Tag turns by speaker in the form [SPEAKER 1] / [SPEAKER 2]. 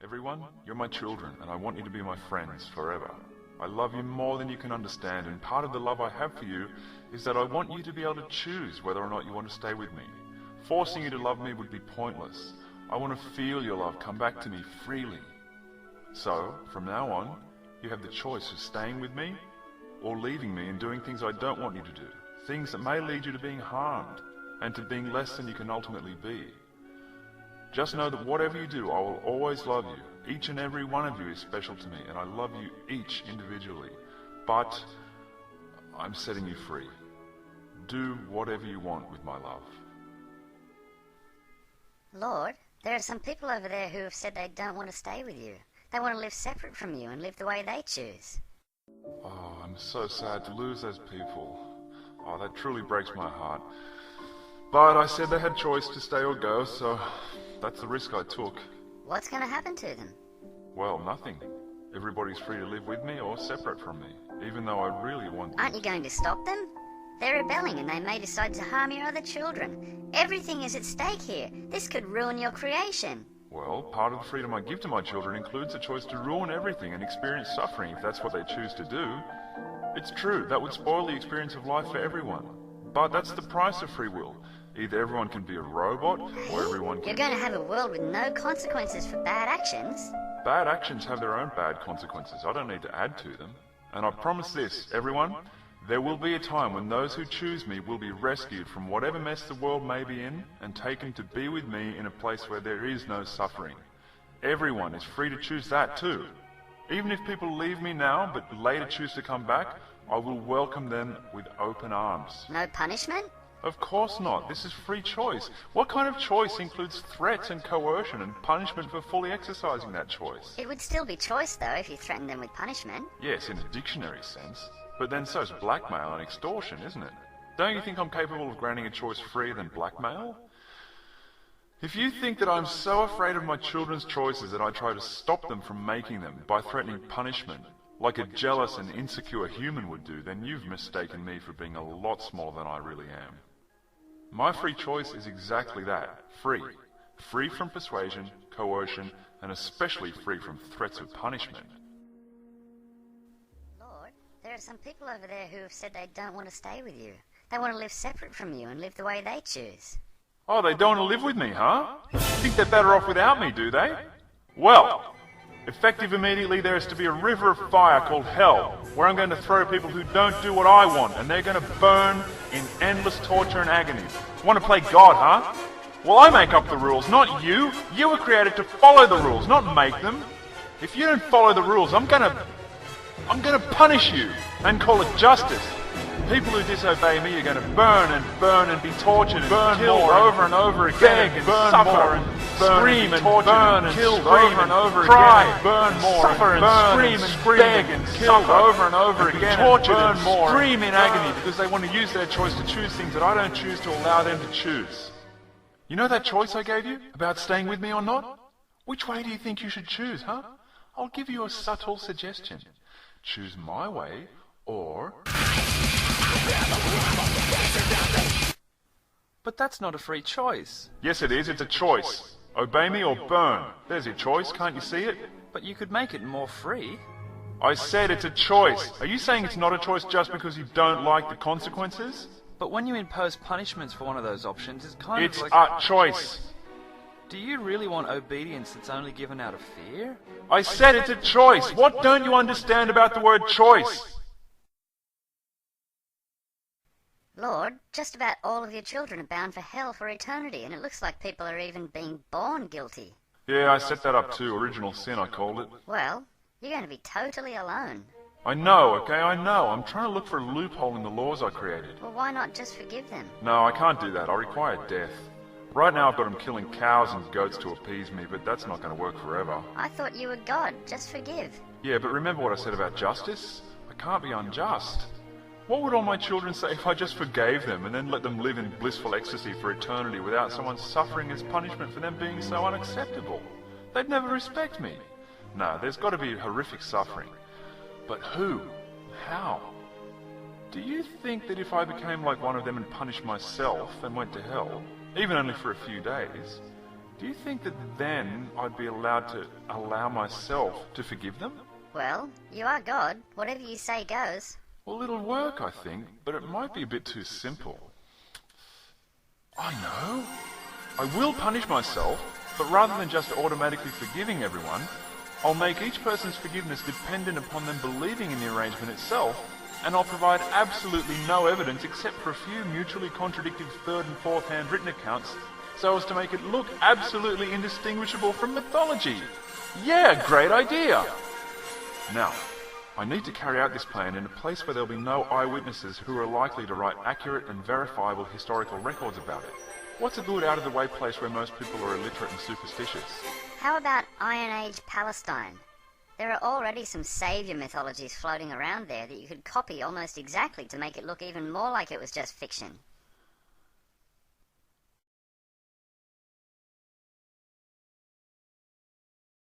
[SPEAKER 1] Everyone, you're my children, and I want you to be my friends forever. I love you more than you can understand, and part of the love I have for you is that I want you to be able to choose whether or not you want to stay with me. Forcing you to love me would be pointless. I want to feel your love come back to me freely. So, from now on, you have the choice of staying with me or leaving me and doing things I don't want you to do. Things that may lead you to being harmed and to being less than you can ultimately be. Just know that whatever you do, I will always love you. Each and every one of you is special to me, and I love you each individually. But I'm setting you free. Do whatever you want with my love.
[SPEAKER 2] Lord, there are some people over there who have said they don't want to stay with you. They want to live separate from you and live the way they choose.
[SPEAKER 1] Oh, I'm so sad to lose those people. Oh, that truly breaks my heart. But I said they had choice to stay or go, so that's the risk I took.
[SPEAKER 2] What's going to happen to them?
[SPEAKER 1] Well, nothing. Everybody's free to live with me or separate from me, even though I really want them.
[SPEAKER 2] Aren't you going to stop them? They're rebelling and they may decide to harm your other children. Everything is at stake here. This could ruin your creation.
[SPEAKER 1] Well, part of the freedom I give to my children includes the choice to ruin everything and experience suffering if that's what they choose to do. It's true, that would spoil the experience of life for everyone. But that's the price of free will. Either everyone can be a robot, or everyone can...
[SPEAKER 2] You're going to have a world with no consequences for bad actions.
[SPEAKER 1] Bad actions have their own bad consequences. I don't need to add to them. And I promise this, everyone, there will be a time when those who choose me will be rescued from whatever mess the world may be in and taken to be with me in a place where there is no suffering. Everyone is free to choose that too. Even if people leave me now but later choose to come back, I will welcome them with open arms.
[SPEAKER 2] No punishment?
[SPEAKER 1] Of course not. This is free choice. What kind of choice includes threats and coercion and punishment for fully exercising that choice?
[SPEAKER 2] It would still be choice, though, if you threatened them with punishment.
[SPEAKER 1] Yes, in a dictionary sense. But then so's blackmail and extortion, isn't it? Don't you think I'm capable of granting a choice freer than blackmail? If you think that I'm so afraid of my children's choices that I try to stop them from making them by threatening punishment, like a jealous and insecure human would do, then you've mistaken me for being a lot smaller than I really am. My free choice is exactly that, free. Free from persuasion, coercion, and especially free from threats of punishment.
[SPEAKER 2] Lord, there are some people over there who have said they don't want to stay with you. They want to live separate from you and live the way they choose.
[SPEAKER 1] Oh, they don't want to live with me, huh? Think they're better off without me, do they? Well, effective immediately there is to be a river of fire called hell, where I'm going to throw people who don't do what I want, and they're going to burn in endless torture and agony. Want to play God, huh? Well, I make up the rules, not you. You were created to follow the rules, not make them. If you don't follow the rules, I'm gonna punish you and call it justice. People who disobey me are going to burn and be tortured and killed over and over again, and suffer and scream and burn and killed over and over again, burn more, suffer and scream and beg and killed over and over again, tortured and scream in agony because they want to use their choice to choose things that I don't choose to allow them to choose. You know that choice I gave you about staying with me or not? Which way do you think you should choose, huh? I'll give you a subtle suggestion. Choose my way or...
[SPEAKER 3] But that's not a free choice.
[SPEAKER 1] Yes, it is. It's a choice. Obey me or burn. There's your choice. Can't you see it?
[SPEAKER 3] But you could make it more free.
[SPEAKER 1] I said it's a choice. Are you saying it's not a choice just because you don't like the consequences?
[SPEAKER 3] But when you impose punishments for one of those options, it's kind
[SPEAKER 1] It's
[SPEAKER 3] of like...
[SPEAKER 1] a choice.
[SPEAKER 3] Do you really want obedience that's only given out of fear?
[SPEAKER 1] I said it's a choice. What don't you understand about the word choice?
[SPEAKER 2] Lord, just about all of your children are bound for hell for eternity, and it looks like people are even being born guilty.
[SPEAKER 1] Yeah, I set that up too. Original sin, I called it.
[SPEAKER 2] Well, you're going to be totally alone.
[SPEAKER 1] I know, okay, I know. I'm trying to look for a loophole in the laws I created.
[SPEAKER 2] Well, why not just forgive them?
[SPEAKER 1] No, I can't do that. I require death. Right now I've got them killing cows and goats to appease me, but that's not going to work forever.
[SPEAKER 2] I thought you were God. Just forgive.
[SPEAKER 1] Yeah, but remember what I said about justice? I can't be unjust. What would all my children say if I just forgave them and then let them live in blissful ecstasy for eternity without someone suffering as punishment for them being so unacceptable? They'd never respect me. No, there's got to be horrific suffering. But who? How? Do you think that if I became like one of them and punished myself and went to hell, even only for a few days, Do you think that then I'd be allowed to allow myself to forgive them?
[SPEAKER 2] Well, you are God. Whatever you say goes.
[SPEAKER 1] Well, it'll work, I think, but it might be a bit too simple. I know. I will punish myself, but rather than just automatically forgiving everyone, I'll make each person's forgiveness dependent upon them believing in the arrangement itself, and I'll provide absolutely no evidence except for a few mutually contradictory third and fourth hand written accounts, so as to make it look absolutely indistinguishable from mythology. Yeah, great idea! Now, I need to carry out this plan in a place where there'll be no eyewitnesses who are likely to write accurate and verifiable historical records about it. What's a good out-of-the-way place where most people are illiterate and superstitious?
[SPEAKER 2] How about Iron Age Palestine? There are already some saviour mythologies floating around there that you could copy almost exactly to make it look even more like it was just fiction.